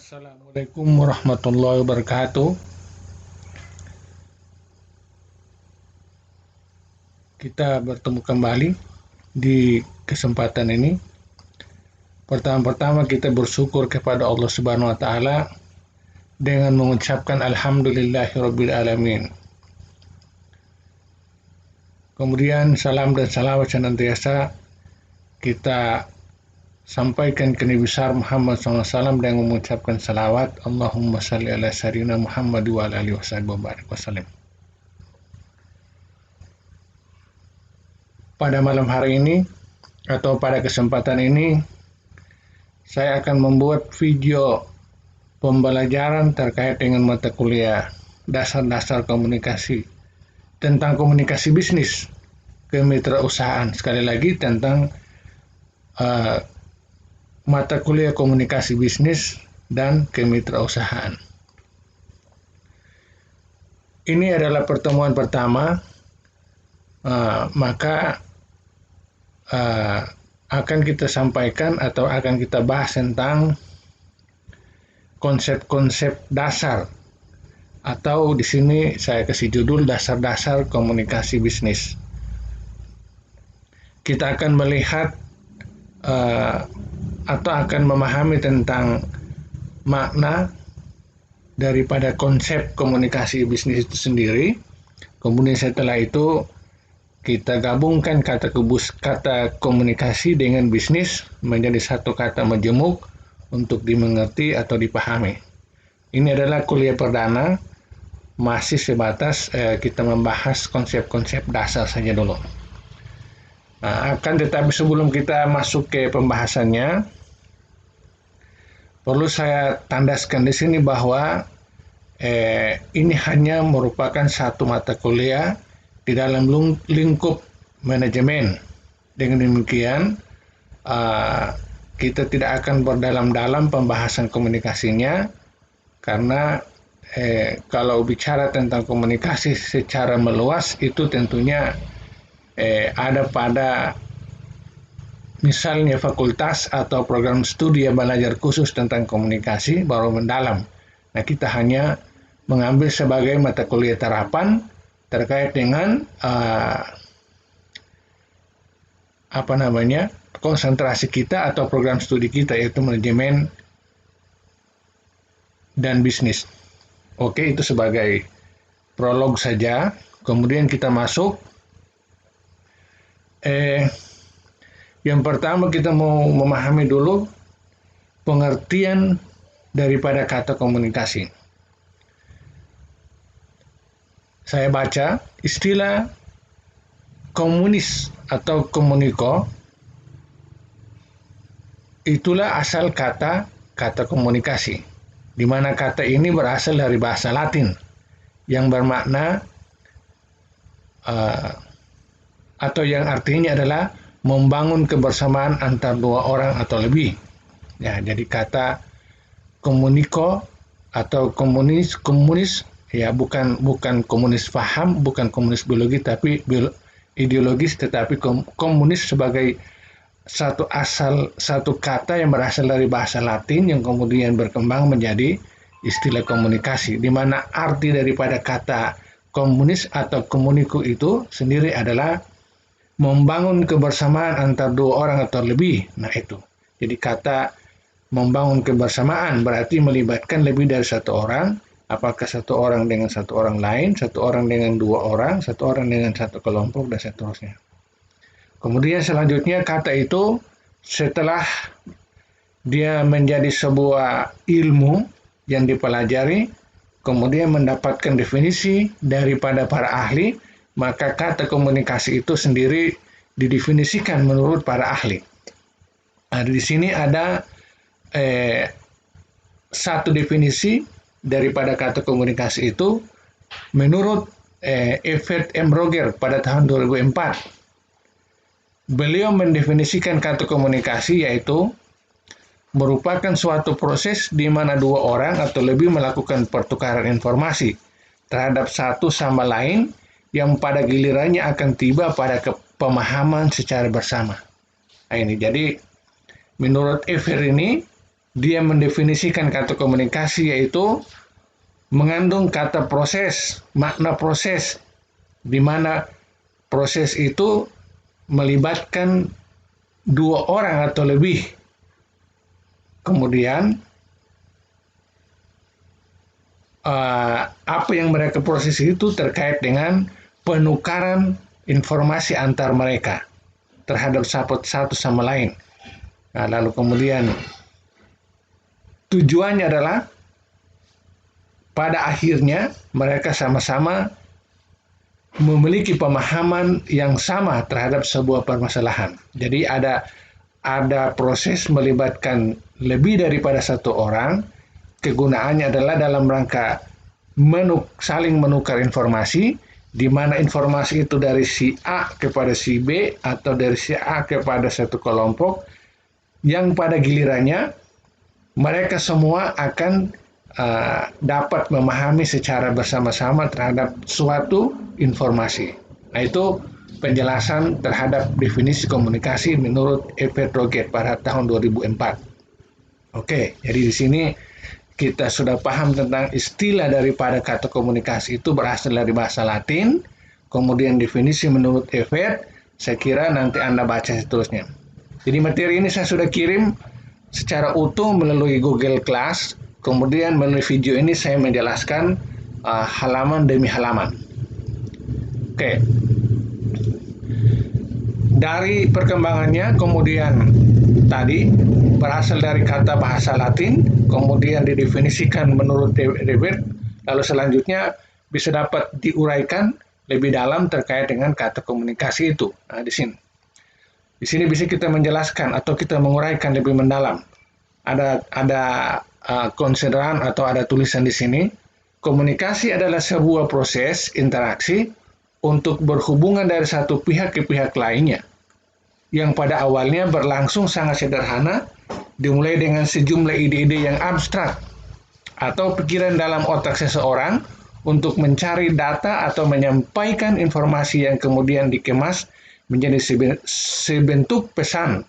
Assalamualaikum warahmatullahi wabarakatuh. Kita bertemu kembali di kesempatan ini. Pertama-tama kita bersyukur kepada Allah Subhanahu wa taala dengan mengucapkan alhamdulillahirabbil alamin. Kemudian salam dan salawat senantiasa kita sampaikan ke Nabi besar Muhammad SAW dengan mengucapkan salawat Allahumma salli ala sayyidina Muhammad wa ala alihi wasallam. Pada malam hari ini atau pada kesempatan ini saya akan membuat video pembelajaran terkait dengan mata kuliah dasar-dasar komunikasi tentang komunikasi bisnis kemitrausahaan. Sekali lagi tentang mata kuliah komunikasi bisnis dan kemitrausahaan. Ini adalah pertemuan pertama, maka akan kita sampaikan atau akan kita bahas tentang konsep-konsep dasar, atau di sini saya kasih judul dasar-dasar komunikasi bisnis. Kita akan melihat atau akan memahami tentang makna daripada konsep komunikasi bisnis itu sendiri. Kemudian setelah itu kita gabungkan kata komunikasi dengan bisnis menjadi satu kata majemuk untuk dimengerti atau dipahami. Ini adalah kuliah perdana, masih sebatas kita membahas konsep-konsep dasar saja dulu. Tetapi sebelum kita masuk ke pembahasannya, perlu saya tandaskan di sini bahwa ini hanya merupakan satu mata kuliah di dalam lingkup manajemen. Dengan demikian, kita tidak akan berdalam-dalam pembahasan komunikasinya, karena kalau bicara tentang komunikasi secara meluas itu tentunya ada pada misalnya fakultas atau program studi yang belajar khusus tentang komunikasi baru mendalam. Nah, kita hanya mengambil sebagai mata kuliah terapan terkait dengan konsentrasi kita atau program studi kita, yaitu manajemen dan bisnis. Oke, itu sebagai prolog saja. Kemudian kita masuk. Yang pertama kita mau memahami dulu pengertian daripada kata komunikasi. Saya baca istilah komunis atau komuniko, itulah asal kata komunikasi, di mana kata ini berasal dari bahasa Latin yang bermakna atau yang artinya adalah membangun kebersamaan antar dua orang atau lebih. Ya, jadi kata komuniko atau komunis ya bukan komunis paham, bukan komunis biologi tapi ideologis, tetapi komunis sebagai satu kata yang berasal dari bahasa Latin yang kemudian berkembang menjadi istilah komunikasi, di mana arti daripada kata komunis atau komuniko itu sendiri adalah membangun kebersamaan antar dua orang atau lebih. Nah, itu. Jadi kata membangun kebersamaan berarti melibatkan lebih dari satu orang, apakah satu orang dengan satu orang lain, satu orang dengan dua orang, satu orang dengan satu kelompok, dan seterusnya. Kemudian selanjutnya kata itu setelah dia menjadi sebuah ilmu yang dipelajari, kemudian mendapatkan definisi daripada para ahli, maka kata komunikasi itu sendiri didefinisikan menurut para ahli. Nah, di sini ada satu definisi daripada kata komunikasi itu menurut Everett M. Roger pada tahun 2004. Beliau mendefinisikan kata komunikasi yaitu merupakan suatu proses di mana dua orang atau lebih melakukan pertukaran informasi terhadap satu sama lain yang pada gilirannya akan tiba pada pemahaman secara bersama. Nah, ini jadi menurut Everett ini dia mendefinisikan kata komunikasi yaitu mengandung kata proses, makna proses, di mana proses itu melibatkan dua orang atau lebih. Kemudian apa yang mereka proses itu terkait dengan penukaran informasi antar mereka terhadap satu sama lain. Nah, lalu kemudian tujuannya adalah pada akhirnya mereka sama-sama memiliki pemahaman yang sama terhadap sebuah permasalahan. Jadi ada proses melibatkan lebih daripada satu orang. Kegunaannya adalah dalam rangka saling menukar informasi, di mana informasi itu dari si A kepada si B atau dari si A kepada satu kelompok, yang pada gilirannya mereka semua akan dapat memahami secara bersama-sama terhadap suatu informasi. Nah, itu penjelasan terhadap definisi komunikasi menurut Evert Roget pada tahun 2004. Oke, jadi di sini kita sudah paham tentang istilah daripada kata komunikasi itu berasal dari bahasa Latin, kemudian definisi menurut Evert. Saya kira nanti Anda baca seterusnya. Jadi materi ini saya sudah kirim secara utuh melalui Google Class, kemudian melalui video ini saya menjelaskan halaman demi halaman. Oke. Dari perkembangannya kemudian tadi berasal dari kata bahasa Latin, kemudian didefinisikan menurut Evert, lalu selanjutnya bisa dapat diuraikan lebih dalam terkait dengan kata komunikasi itu. Nah, di sini bisa kita menjelaskan atau kita menguraikan lebih mendalam. Ada konsideran atau ada tulisan di sini. Komunikasi adalah sebuah proses interaksi untuk berhubungan dari satu pihak ke pihak lainnya, yang pada awalnya berlangsung sangat sederhana, dimulai dengan sejumlah ide-ide yang abstrak atau pikiran dalam otak seseorang untuk mencari data atau menyampaikan informasi yang kemudian dikemas menjadi sebentuk pesan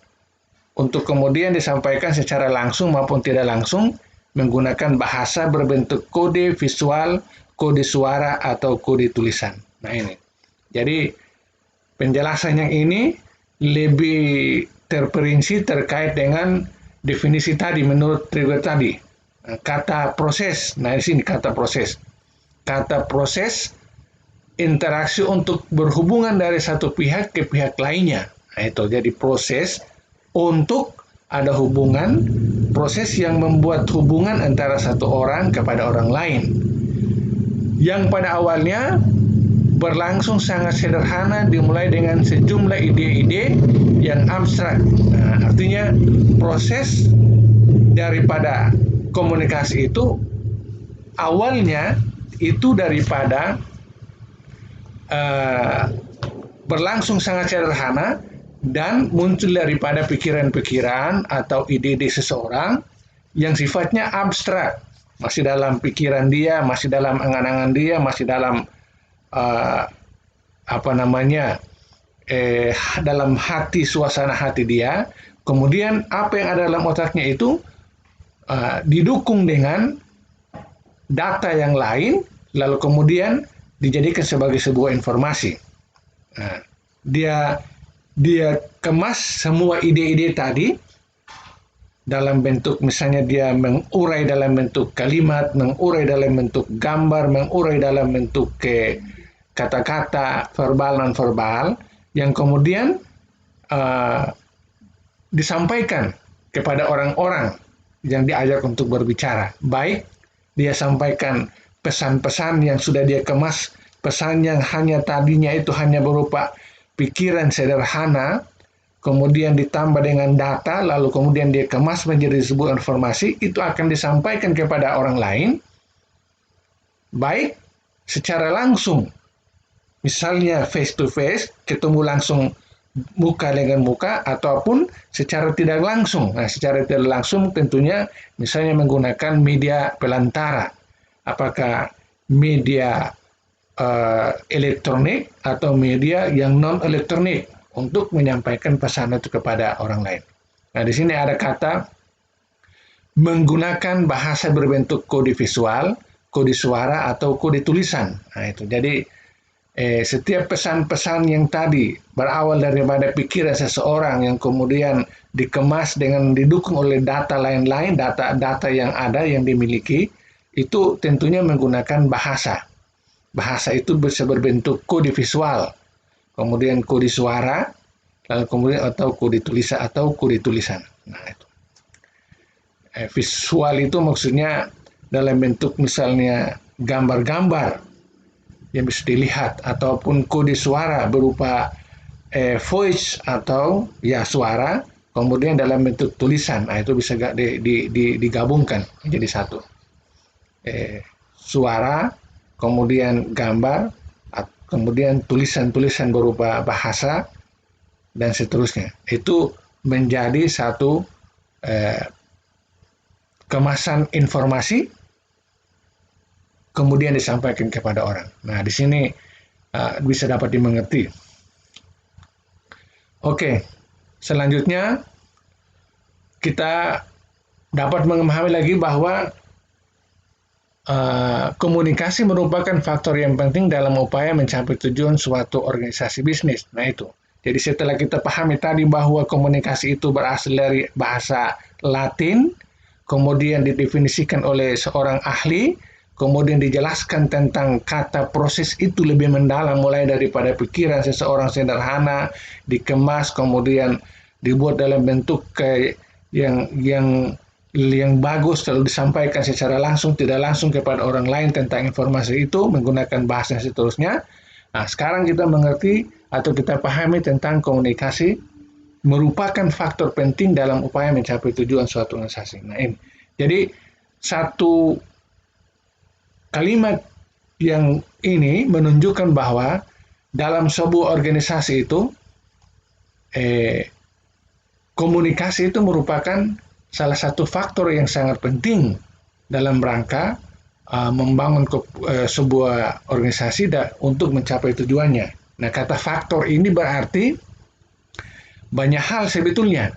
untuk kemudian disampaikan secara langsung maupun tidak langsung menggunakan bahasa berbentuk kode visual, kode suara, atau kode tulisan. Nah, ini. Jadi penjelasan yang ini lebih terperinci terkait dengan definisi tadi menurut Trigger tadi. Kata proses. Nah, di sini kata proses. Kata proses interaksi untuk berhubungan dari satu pihak ke pihak lainnya. Nah, itu jadi proses untuk ada hubungan, proses yang membuat hubungan antara satu orang kepada orang lain. Yang pada awalnya berlangsung sangat sederhana, dimulai dengan sejumlah ide-ide yang abstrak. Nah, artinya proses daripada komunikasi itu awalnya itu daripada berlangsung sangat sederhana dan muncul daripada pikiran-pikiran atau ide-ide seseorang yang sifatnya abstrak, masih dalam pikiran dia, masih dalam angan-angan dia, masih dalam dalam hati, suasana hati dia. Kemudian apa yang ada dalam otaknya itu didukung dengan data yang lain, lalu kemudian dijadikan sebagai sebuah informasi. Nah, dia kemas semua ide-ide tadi dalam bentuk, misalnya dia mengurai dalam bentuk kalimat, mengurai dalam bentuk gambar, mengurai dalam bentuk kata-kata verbal non-verbal, yang kemudian disampaikan kepada orang-orang yang diajak untuk berbicara. Baik dia sampaikan pesan-pesan yang sudah dia kemas, pesan yang tadinya itu hanya berupa pikiran sederhana, kemudian ditambah dengan data, lalu kemudian dia kemas menjadi sebuah informasi, itu akan disampaikan kepada orang lain, baik secara langsung, misalnya face to face, ketemu langsung muka dengan muka, ataupun secara tidak langsung. Nah, secara tidak langsung tentunya misalnya menggunakan media pelantara, apakah media elektronik atau media yang non-elektronik untuk menyampaikan pesan itu kepada orang lain. Nah, di sini ada kata menggunakan bahasa berbentuk kode visual, kode suara, atau kode tulisan. Nah, itu. Jadi setiap pesan-pesan yang tadi berawal daripada pikiran seseorang yang kemudian dikemas dengan didukung oleh data lain-lain, data-data yang ada yang dimiliki, itu tentunya menggunakan bahasa. Bahasa itu bisa berbentuk kode visual, kemudian kode suara, lalu kemudian atau kode tulisan atau kode tulisan. Nah, itu. Visual itu maksudnya dalam bentuk misalnya gambar-gambar yang bisa dilihat, ataupun kode suara berupa voice atau ya suara, kemudian dalam bentuk tulisan. Nah, itu bisa digabungkan menjadi satu. Suara, kemudian gambar, kemudian tulisan-tulisan berupa bahasa, dan seterusnya. Itu menjadi satu kemasan informasi kemudian disampaikan kepada orang. Nah, di sini bisa dapat dimengerti. Oke, selanjutnya kita dapat memahami lagi bahwa komunikasi merupakan faktor yang penting dalam upaya mencapai tujuan suatu organisasi bisnis. Nah, itu. Jadi setelah kita pahami tadi bahwa komunikasi itu berasal dari bahasa Latin, kemudian didefinisikan oleh seorang ahli, kemudian dijelaskan tentang kata proses itu lebih mendalam, mulai daripada pikiran seseorang sederhana, dikemas, kemudian dibuat dalam bentuk yang bagus, lalu disampaikan secara langsung, tidak langsung kepada orang lain tentang informasi itu, menggunakan bahasa dan seterusnya. Nah, sekarang kita mengerti atau kita pahami tentang komunikasi merupakan faktor penting dalam upaya mencapai tujuan suatu organisasi. Nah, ini. Jadi, satu kalimat yang ini menunjukkan bahwa dalam sebuah organisasi itu komunikasi itu merupakan salah satu faktor yang sangat penting dalam rangka membangun sebuah organisasi untuk mencapai tujuannya. Nah, kata faktor ini berarti banyak hal sebetulnya.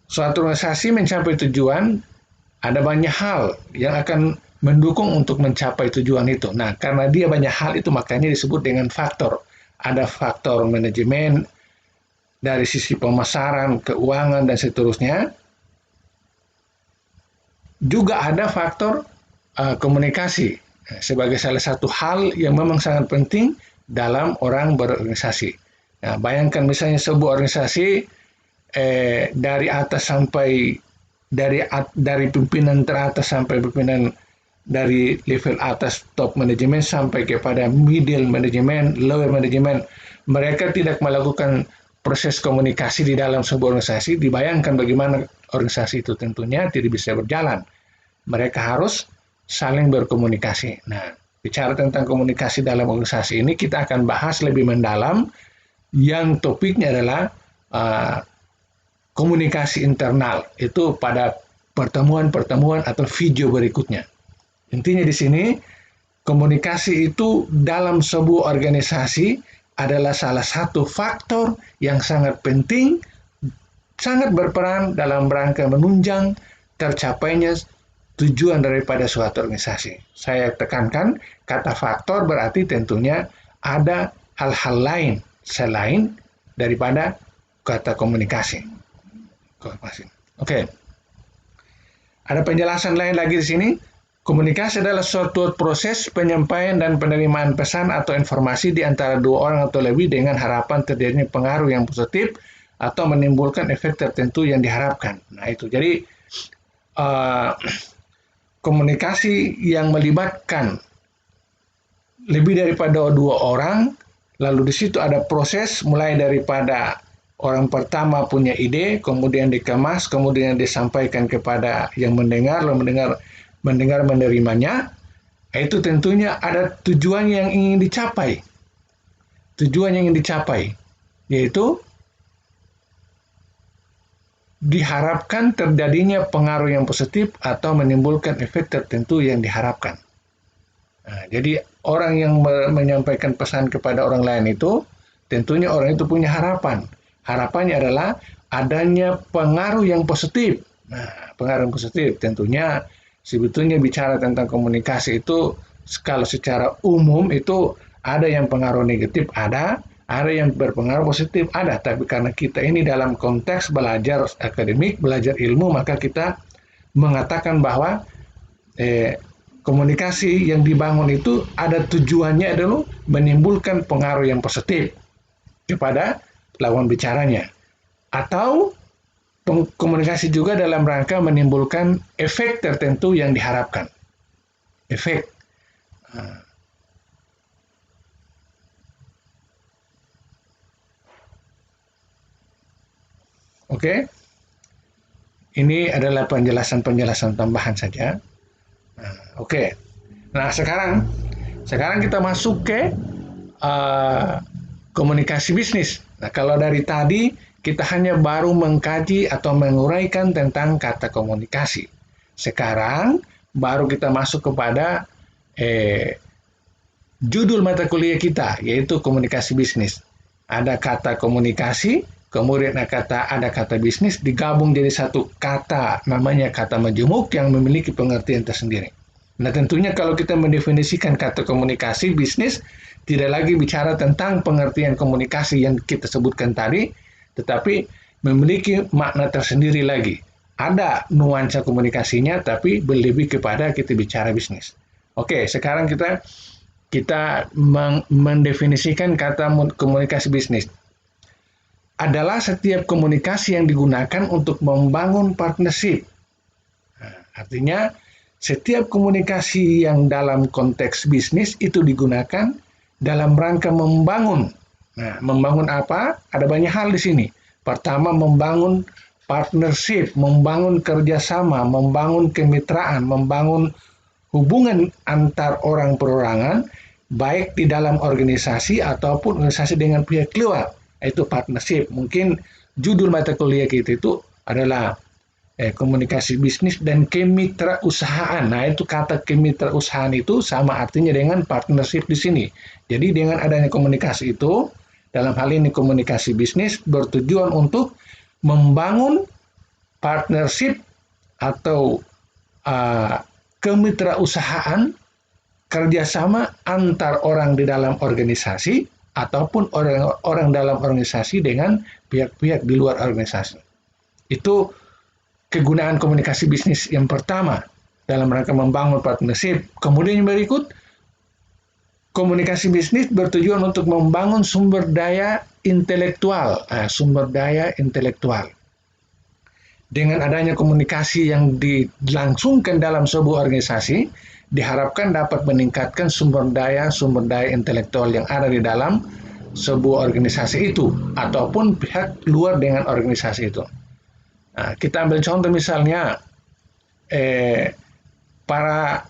Suatu organisasi mencapai tujuan, ada banyak hal yang akan mendukung untuk mencapai tujuan itu. Nah, karena dia banyak hal itu, makanya disebut dengan faktor. Ada faktor manajemen, dari sisi pemasaran, keuangan, dan seterusnya. Juga ada faktor komunikasi sebagai salah satu hal yang memang sangat penting dalam orang berorganisasi. Nah, bayangkan misalnya sebuah organisasi dari atas sampai dari pimpinan teratas sampai pimpinan dari level atas top manajemen sampai kepada middle manajemen, lower manajemen, mereka tidak melakukan proses komunikasi di dalam sebuah organisasi. Dibayangkan bagaimana organisasi itu tentunya tidak bisa berjalan. Mereka harus saling berkomunikasi. Nah, bicara tentang komunikasi dalam organisasi ini, kita akan bahas lebih mendalam, yang topiknya adalah komunikasi internal. Itu pada pertemuan-pertemuan atau video berikutnya. Intinya di sini, komunikasi itu dalam sebuah organisasi adalah salah satu faktor yang sangat penting, sangat berperan dalam rangka menunjang tercapainya tujuan daripada suatu organisasi. Saya tekankan, kata faktor berarti tentunya ada hal-hal lain selain daripada kata komunikasi. Oke. Ada penjelasan lain lagi di sini. Komunikasi adalah suatu proses penyampaian dan penerimaan pesan atau informasi di antara dua orang atau lebih dengan harapan terjadinya pengaruh yang positif atau menimbulkan efek tertentu yang diharapkan. Nah, itu. Jadi komunikasi yang melibatkan lebih daripada dua orang, lalu di situ ada proses mulai daripada orang pertama punya ide, kemudian dikemas, kemudian disampaikan kepada yang mendengar, lalu mendengar menerimanya. Itu tentunya ada tujuan yang ingin dicapai. Tujuan yang ingin dicapai yaitu diharapkan terjadinya pengaruh yang positif atau menimbulkan efek tertentu yang diharapkan. Nah, jadi orang yang menyampaikan pesan kepada orang lain itu, tentunya orang itu punya harapan. Harapannya adalah adanya pengaruh yang positif Nah, pengaruh positif tentunya sebetulnya bicara tentang komunikasi itu kalau secara umum itu ada yang pengaruh negatif, ada yang berpengaruh positif, ada. Tapi karena kita ini dalam konteks belajar akademik, belajar ilmu, maka kita mengatakan bahwa eh, komunikasi yang dibangun itu ada tujuannya adalah menimbulkan pengaruh yang positif kepada lawan bicaranya. Atau komunikasi juga dalam rangka menimbulkan efek tertentu yang diharapkan. Efek. Oke, ini adalah penjelasan-penjelasan tambahan saja. Oke, nah sekarang kita masuk ke uh, komunikasi bisnis. Nah, kalau dari tadi kita hanya baru mengkaji atau menguraikan tentang kata komunikasi. Sekarang baru kita masuk kepada judul mata kuliah kita, yaitu komunikasi bisnis. Ada kata komunikasi, kemudian ada kata bisnis, digabung jadi satu kata, namanya kata majemuk yang memiliki pengertian tersendiri. Nah, tentunya kalau kita mendefinisikan kata komunikasi bisnis, tidak lagi bicara tentang pengertian komunikasi yang kita sebutkan tadi, tetapi memiliki makna tersendiri lagi. Ada nuansa komunikasinya, tapi lebih kepada kita bicara bisnis. Oke, sekarang kita mendefinisikan kata komunikasi bisnis. Adalah setiap komunikasi yang digunakan untuk membangun partnership. Nah, artinya setiap komunikasi yang dalam konteks bisnis itu digunakan dalam rangka membangun. Nah, membangun apa? Ada banyak hal di sini. Pertama, membangun partnership, membangun kerjasama, membangun kemitraan, membangun hubungan antar orang perorangan, baik di dalam organisasi ataupun organisasi dengan pihak luar. Itu partnership. Mungkin judul mata kuliah kita itu adalah komunikasi bisnis dan kemitrausahaan. Nah, itu kata kemitrausahaan itu sama artinya dengan partnership di sini. Jadi dengan adanya komunikasi itu, dalam hal ini komunikasi bisnis bertujuan untuk membangun partnership atau kemitrausahaan kerjasama antar orang di dalam organisasi ataupun orang dalam organisasi dengan pihak-pihak di luar organisasi. Itu kegunaan komunikasi bisnis yang pertama dalam rangka membangun partnership. Kemudian yang berikut, komunikasi bisnis bertujuan untuk membangun sumber daya intelektual. Sumber daya intelektual. Dengan adanya komunikasi yang dilangsungkan dalam sebuah organisasi, diharapkan dapat meningkatkan sumber daya intelektual yang ada di dalam sebuah organisasi itu ataupun pihak luar dengan organisasi itu. Nah, kita ambil contoh misalnya para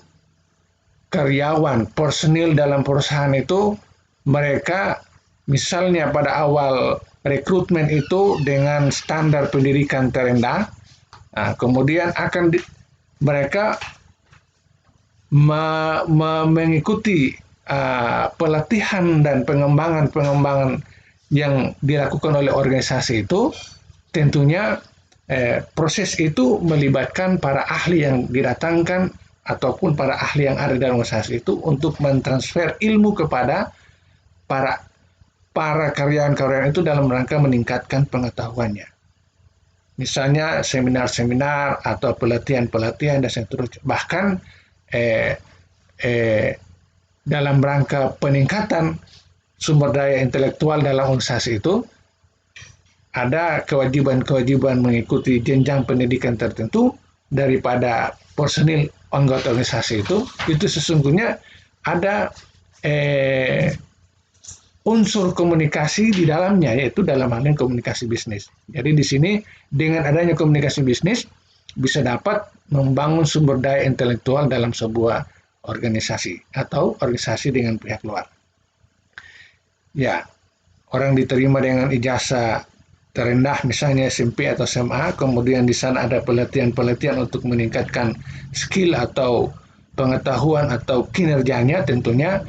karyawan, personil dalam perusahaan itu, mereka misalnya pada awal rekrutmen itu dengan standar pendidikan terendah, kemudian mereka mengikuti pelatihan dan pengembangan yang dilakukan oleh organisasi itu, tentunya proses itu melibatkan para ahli yang didatangkan ataupun para ahli yang ada dalam organisasi itu untuk mentransfer ilmu kepada para karyawan-karyawan itu dalam rangka meningkatkan pengetahuannya. Misalnya seminar-seminar atau pelatihan-pelatihan dan seterusnya. Bahkan dalam rangka peningkatan sumber daya intelektual dalam organisasi itu, ada kewajiban-kewajiban mengikuti jenjang pendidikan tertentu daripada personil anggota organisasi itu sesungguhnya ada unsur komunikasi di dalamnya, yaitu dalam hal ini komunikasi bisnis. Jadi di sini dengan adanya komunikasi bisnis bisa dapat membangun sumber daya intelektual dalam sebuah organisasi atau organisasi dengan pihak luar. Ya, orang diterima dengan ijazah terendah misalnya SMP atau SMA, kemudian di sana ada pelatihan-pelatihan untuk meningkatkan skill atau pengetahuan atau kinerjanya, tentunya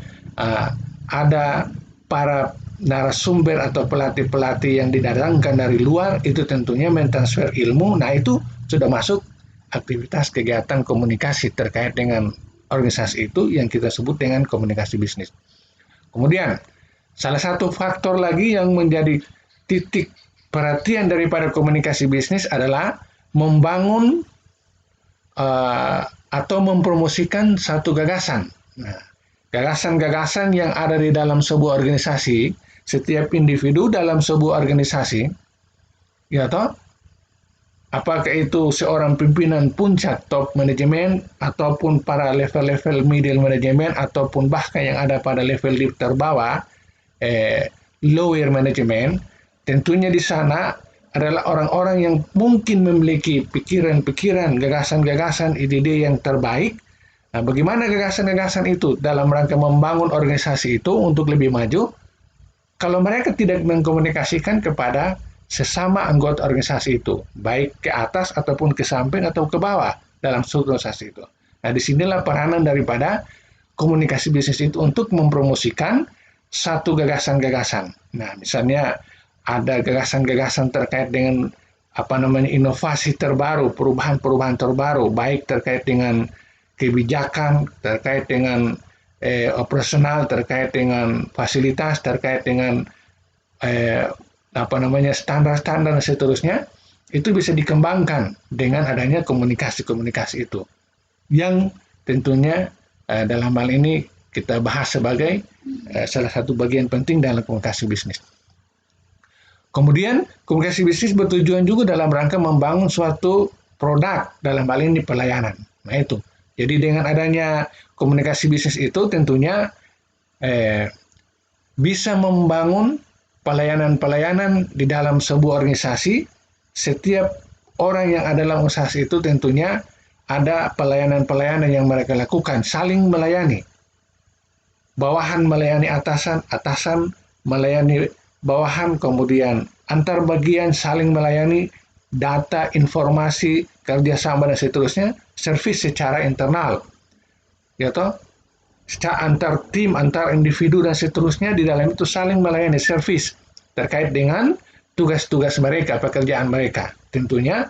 ada para narasumber atau pelatih-pelatih yang didatangkan dari luar itu tentunya mentransfer ilmu. Nah, itu sudah masuk aktivitas kegiatan komunikasi terkait dengan organisasi itu yang kita sebut dengan komunikasi bisnis. Kemudian, salah satu faktor lagi yang menjadi titik perhatian daripada komunikasi bisnis adalah membangun atau mempromosikan satu gagasan. Nah, gagasan-gagasan yang ada di dalam sebuah organisasi, setiap individu dalam sebuah organisasi, ya toh, apakah itu seorang pimpinan puncak top manajemen ataupun para level-level middle manajemen ataupun bahkan yang ada pada level terbawah lower management, tentunya di sana adalah orang-orang yang mungkin memiliki pikiran-pikiran, gagasan-gagasan, ide-ide yang terbaik. Nah, bagaimana gagasan-gagasan itu dalam rangka membangun organisasi itu untuk lebih maju? Kalau mereka tidak mengkomunikasikan kepada sesama anggota organisasi itu, baik ke atas ataupun ke samping atau ke bawah dalam suatu organisasi itu. Nah, disinilah peranan daripada komunikasi bisnis itu untuk mempromosikan satu gagasan-gagasan. Nah, misalnya ada gagasan-gagasan terkait dengan inovasi terbaru, perubahan-perubahan terbaru, baik terkait dengan kebijakan, terkait dengan operasional, terkait dengan fasilitas, terkait dengan standar-standar dan seterusnya, itu bisa dikembangkan dengan adanya komunikasi-komunikasi itu, yang tentunya dalam hal ini kita bahas sebagai salah satu bagian penting dalam komunikasi bisnis. Kemudian, komunikasi bisnis bertujuan juga dalam rangka membangun suatu produk, dalam hal ini pelayanan. Nah, itu. Jadi dengan adanya komunikasi bisnis itu tentunya bisa membangun pelayanan-pelayanan di dalam sebuah organisasi. Setiap orang yang ada dalam organisasi itu tentunya ada pelayanan-pelayanan yang mereka lakukan, saling melayani. Bawahan melayani atasan, atasan melayani bawahan, kemudian antar bagian saling melayani, data, informasi, kerjasama dan seterusnya, servis secara internal, ya toh, secara antar tim, antar individu dan seterusnya di dalam itu saling melayani servis terkait dengan tugas-tugas mereka, pekerjaan mereka. Tentunya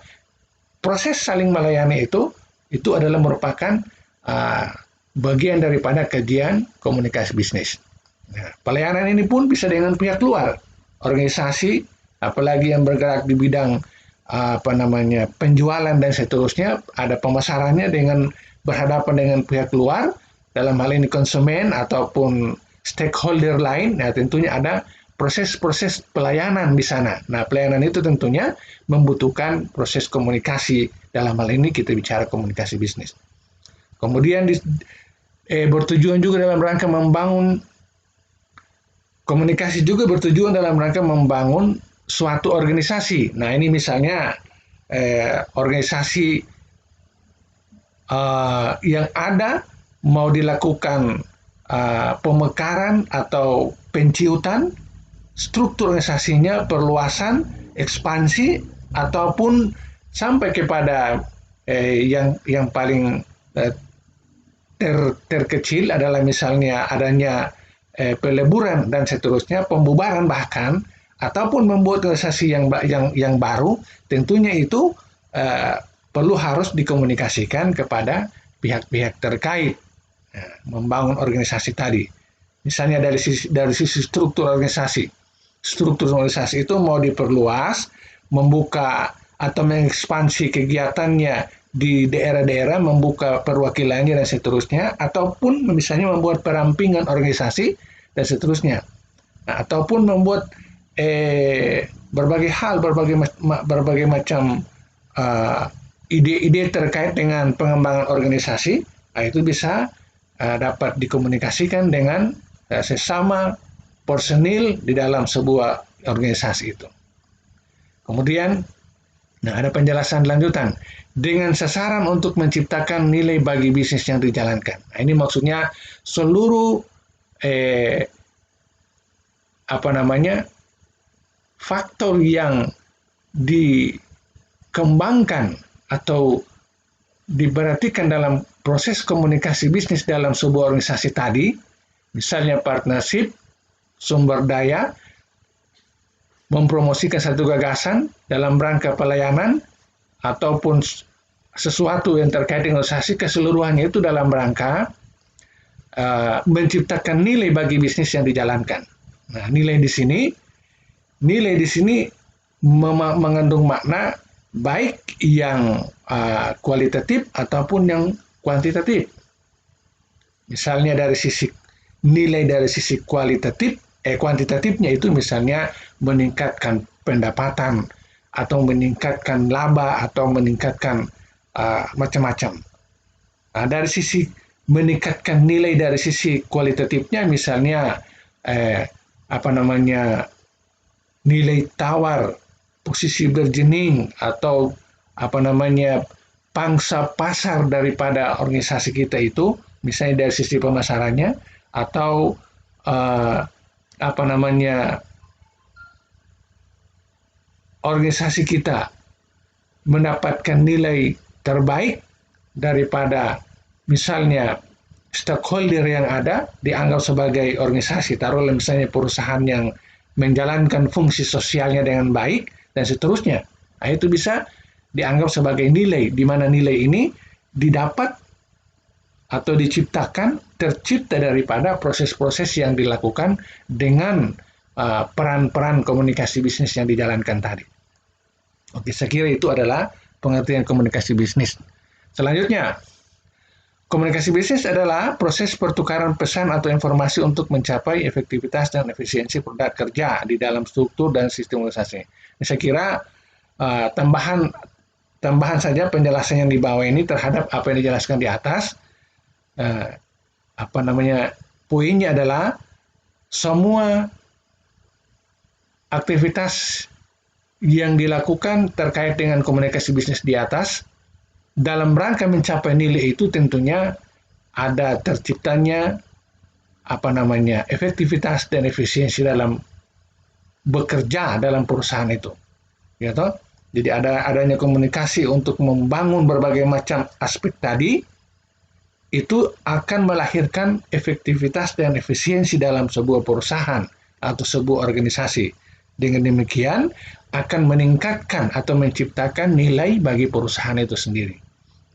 proses saling melayani itu adalah merupakan bagian daripada kajian komunikasi bisnis. Nah, pelayanan ini pun bisa dengan pihak luar, organisasi, apalagi yang bergerak di bidang penjualan dan seterusnya, ada pemasarannya dengan berhadapan dengan pihak luar, dalam hal ini konsumen ataupun stakeholder lain. Nah, tentunya ada proses-proses pelayanan di sana. Nah, pelayanan itu tentunya membutuhkan proses komunikasi. Dalam hal ini kita bicara komunikasi bisnis. Kemudian bertujuan juga dalam rangka membangun komunikasi juga bertujuan dalam rangka membangun suatu organisasi. Nah, ini misalnya organisasi yang ada mau dilakukan pemekaran atau penciutan, struktur organisasinya, perluasan, ekspansi, ataupun sampai kepada yang paling terkecil adalah misalnya adanya peleburan dan seterusnya, pembubaran bahkan, ataupun membuat organisasi yang baru, tentunya itu perlu harus dikomunikasikan kepada pihak-pihak terkait membangun organisasi tadi. Misalnya dari sisi struktur organisasi. Struktur organisasi itu mau diperluas, membuka atau mengekspansi kegiatannya di daerah-daerah, membuka perwakilannya dan seterusnya, ataupun misalnya membuat perampingan organisasi dan seterusnya. Nah, ataupun membuat berbagai hal, berbagai macam ide-ide terkait dengan pengembangan organisasi. Nah, itu bisa dapat dikomunikasikan dengan sesama personil di dalam sebuah organisasi itu. Kemudian, ada penjelasan lanjutan dengan sasaran untuk menciptakan nilai bagi bisnis yang dijalankan. Nah, ini maksudnya seluruh faktor yang dikembangkan atau diperhatikan dalam proses komunikasi bisnis dalam sebuah organisasi tadi, misalnya partnership, sumber daya, mempromosikan satu gagasan dalam rangka pelayanan ataupun sesuatu yang terkait dengan organisasi keseluruhannya itu dalam rangka menciptakan nilai bagi bisnis yang dijalankan. Nah, nilai di sini mengandung makna baik yang kualitatif ataupun yang kuantitatif. Misalnya dari sisi nilai dari sisi kuantitatifnya itu misalnya meningkatkan pendapatan atau meningkatkan laba atau meningkatkan macam-macam. Nah, dari sisi meningkatkan nilai dari sisi kualitatifnya misalnya nilai tawar, posisi bergening atau pangsa pasar daripada organisasi kita itu misalnya dari sisi pemasarannya atau organisasi kita mendapatkan nilai terbaik daripada misalnya stakeholder yang ada dianggap sebagai organisasi, taruhlah misalnya perusahaan yang menjalankan fungsi sosialnya dengan baik dan seterusnya. Nah, itu bisa dianggap sebagai nilai, di mana nilai ini didapat atau tercipta daripada proses-proses yang dilakukan dengan peran-peran komunikasi bisnis yang dijalankan tadi. Oke, saya kira itu adalah pengertian komunikasi bisnis. Selanjutnya, komunikasi bisnis adalah proses pertukaran pesan atau informasi untuk mencapai efektivitas dan efisiensi produk kerja di dalam struktur dan sistem organisasi. Saya kira tambahan saja penjelasan yang di bawah ini terhadap apa yang dijelaskan di atas. Poinnya adalah semua aktivitas yang dilakukan terkait dengan komunikasi bisnis di atas dalam rangka mencapai nilai itu tentunya ada terciptanya efektivitas dan efisiensi dalam bekerja dalam perusahaan itu, ya toh? Jadi adanya komunikasi untuk membangun berbagai macam aspek tadi itu akan melahirkan efektivitas dan efisiensi dalam sebuah perusahaan atau sebuah organisasi. Dengan demikian akan meningkatkan atau menciptakan nilai bagi perusahaan itu sendiri.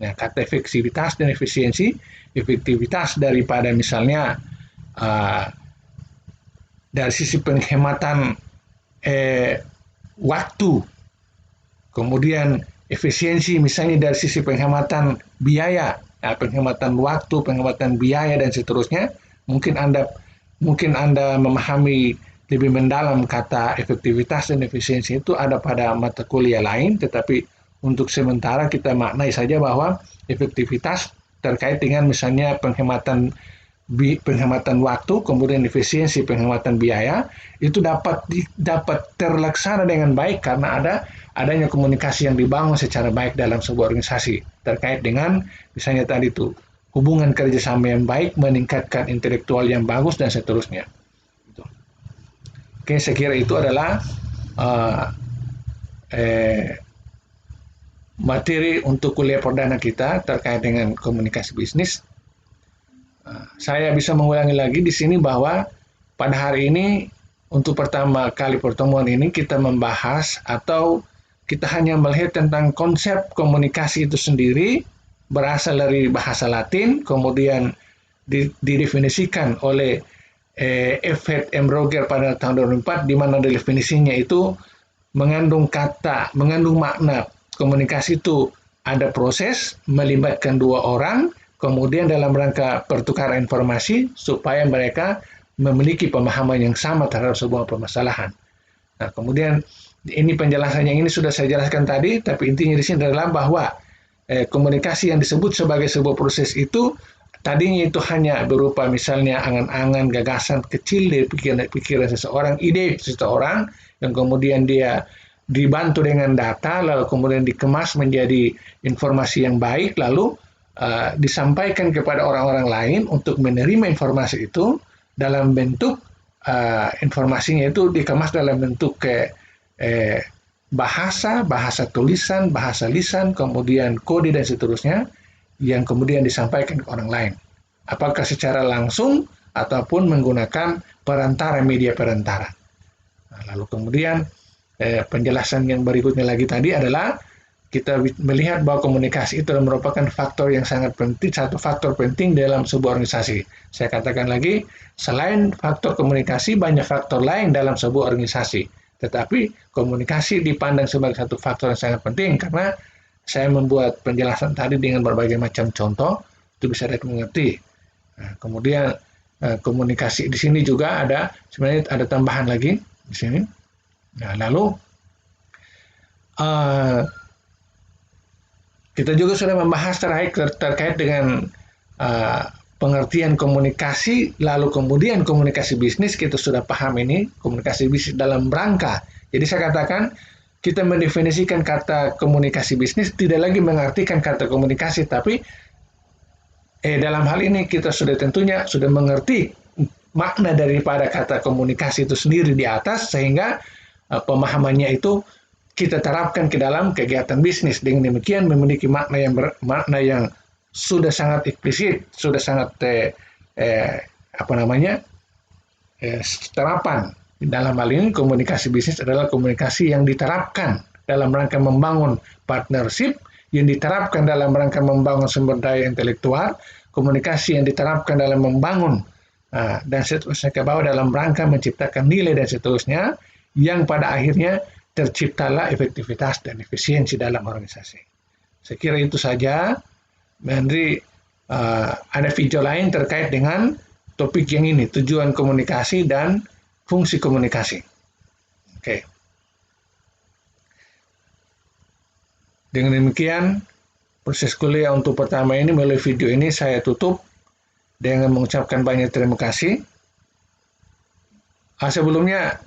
Nah, kata efektivitas dan efisiensi, efektivitas daripada misalnya dari sisi penghematan waktu, kemudian efisiensi misalnya dari sisi penghematan biaya, penghematan waktu, penghematan biaya dan seterusnya. Mungkin Anda memahami lebih mendalam kata efektivitas dan efisiensi itu ada pada mata kuliah lain, tetapi untuk sementara kita maknai saja bahwa efektivitas terkait dengan misalnya penghematan waktu, kemudian efisiensi penghematan biaya itu dapat terlaksana dengan baik karena adanya komunikasi yang dibangun secara baik dalam sebuah organisasi terkait dengan misalnya tadi itu hubungan kerjasama yang baik, meningkatkan intelektual yang bagus dan seterusnya. Oke, saya kira itu adalah materi untuk kuliah perdana kita terkait dengan komunikasi bisnis. Saya bisa mengulangi lagi di sini bahwa pada hari ini untuk pertama kali pertemuan ini kita membahas atau kita hanya melihat tentang konsep komunikasi itu sendiri berasal dari bahasa Latin, kemudian didefinisikan oleh F.H. M. Roger pada tahun 2004, di mana definisinya itu mengandung makna komunikasi itu ada proses melibatkan dua orang, kemudian dalam rangka pertukaran informasi supaya mereka memiliki pemahaman yang sama terhadap sebuah permasalahan. Nah, kemudian ini penjelasan yang ini sudah saya jelaskan tadi, tapi intinya di sini adalah bahwa komunikasi yang disebut sebagai sebuah proses itu tadinya itu hanya berupa misalnya angan-angan, gagasan kecil dari pikiran seseorang, ide seseorang, yang kemudian dia dibantu dengan data, lalu kemudian dikemas menjadi informasi yang baik, lalu disampaikan kepada orang-orang lain untuk menerima informasi itu dalam bentuk informasinya itu dikemas dalam bentuk bahasa tulisan, bahasa lisan, kemudian kode dan seterusnya, yang kemudian disampaikan ke orang lain. Apakah secara langsung ataupun menggunakan perantara, media perantara. Nah, lalu kemudian penjelasan yang berikutnya lagi tadi adalah kita melihat bahwa komunikasi itu merupakan faktor yang sangat penting, satu faktor penting dalam sebuah organisasi. Saya katakan lagi, selain faktor komunikasi, banyak faktor lain dalam sebuah organisasi. Tetapi komunikasi dipandang sebagai satu faktor yang sangat penting karena saya membuat penjelasan tadi dengan berbagai macam contoh, itu bisa dimengerti. Nah, kemudian komunikasi di sini juga ada, sebenarnya ada tambahan lagi di sini. Nah, lalu kita juga sudah membahas terkait dengan pengertian komunikasi, lalu kemudian komunikasi bisnis, kita sudah paham ini, komunikasi bisnis dalam rangka. Jadi saya katakan, kita mendefinisikan kata komunikasi bisnis, tidak lagi mengartikan kata komunikasi, tapi dalam hal ini kita tentunya sudah mengerti makna daripada kata komunikasi itu sendiri di atas, sehingga pemahamannya itu kita terapkan ke dalam kegiatan bisnis. Dengan demikian memiliki makna yang sudah sangat eksplisit, sudah sangat terapan. Dalam hal ini komunikasi bisnis adalah komunikasi yang diterapkan dalam rangka membangun partnership, yang diterapkan dalam rangka membangun sumber daya intelektual, komunikasi yang diterapkan dalam membangun dan seterusnya ke bawah dalam rangka menciptakan nilai dan seterusnya, yang pada akhirnya terciptalah efektivitas dan efisiensi dalam organisasi. Saya kira itu saja. Nanti ada video lain terkait dengan topik yang ini, tujuan komunikasi dan fungsi komunikasi. Oke. Dengan demikian, proses kuliah untuk pertama ini melalui video ini saya tutup dengan mengucapkan banyak terima kasih. Sebelumnya,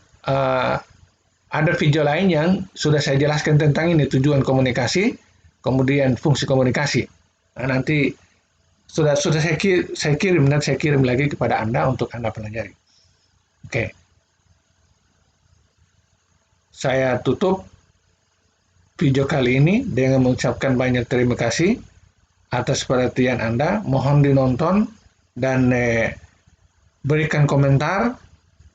ada video lain yang sudah saya jelaskan tentang ini, tujuan komunikasi, kemudian fungsi komunikasi. Nah, nanti sudah saya kirim lagi kepada Anda untuk Anda pelajari. Oke. Saya tutup video kali ini dengan mengucapkan banyak terima kasih atas perhatian Anda. Mohon dinonton dan berikan komentar.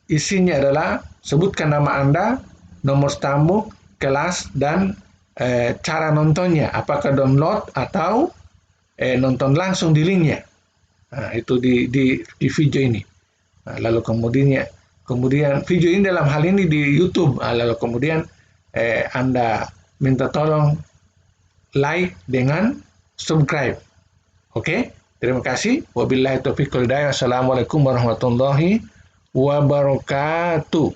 Isinya adalah sebutkan nama Anda, nomor tamu, kelas, dan cara nontonnya. Apakah download atau nonton langsung di linknya. Nah, itu di video ini. Nah, lalu kemudian video ini dalam hal ini di YouTube. Nah, lalu kemudian Anda minta tolong like dengan subscribe. Oke? Terima kasih. Wabillahi taufiq wal hidayah. Wassalamualaikum warahmatullahi wabarakatuh.